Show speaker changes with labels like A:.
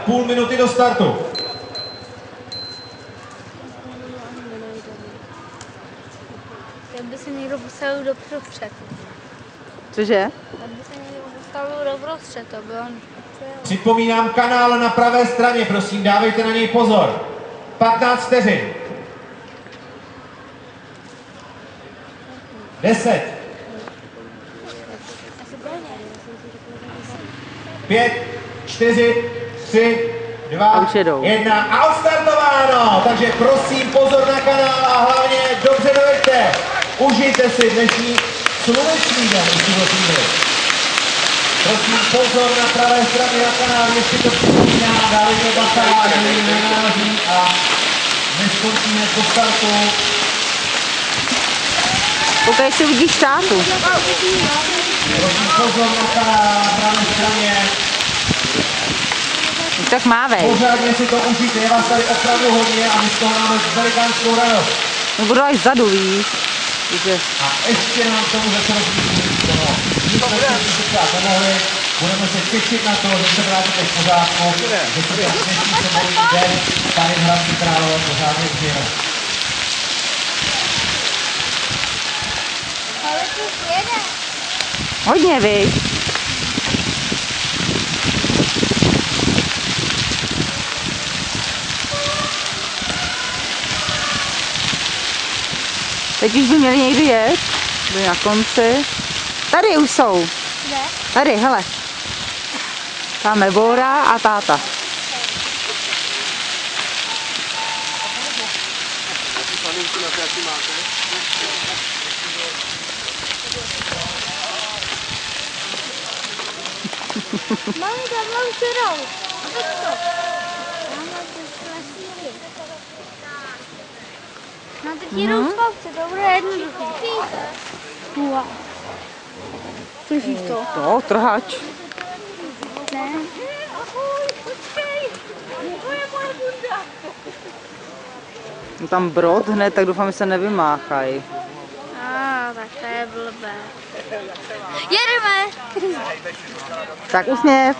A: Půl minuty do startu.
B: Kdyby se někdo postavil doprostřed.
C: Cože?
B: Kdyby se někdo postavil doprostřed, to bylo...
A: Připomínám kanál na pravé straně, prosím, dávejte na něj pozor. 15 vteřin. 10. 5, 4, 3, 2, 1 a odstartováno! Takže prosím pozor na kanál a hlavně dobře dojeďte. Užijte si dnešní sluneční den v tuto chvíli. Prosím pozor na pravé straně na kanál, ještě to připomínám, dávejte bacha, že nenárazí a neskončíme po startu.
C: Koukej, jestli uvidíš tátu.
A: Prosím pozor na kanál na pravé straně.
C: Tak mávej.
A: Pořádně si to užijte, je vás tady opravdu hodně a my z toho máme velikánskou radost.
C: No budu až vzadu, víš. Takže...
A: A ještě nám tomu začalo být toho. My jsme si třeba pomohli, budeme se těšit na to, že se vrátíte v pořádku, že se ten dnešní sobotní den tady v Hradci Králové pořádně užijeme.
B: Ale tu jede.
C: Hodně, víš. Teď už by měli někdy jet. Byli na konci. Tady už jsou.
B: Kde?
C: Tady, hele. Tam je Bóra a táta.
B: Mami, tam mám čerou. Teď to. Mama, to je krásný. No teď jedou spavce, to bude jednoduchý. Wow. Slyšíš to?
C: To, trhač.
B: Ne. Ahoj, počkej. To je moje bunda.
C: No tam brod hned, tak doufám, že se nevymáchají.
B: Tak to je blbé. Jedeme.
C: Tak usměv.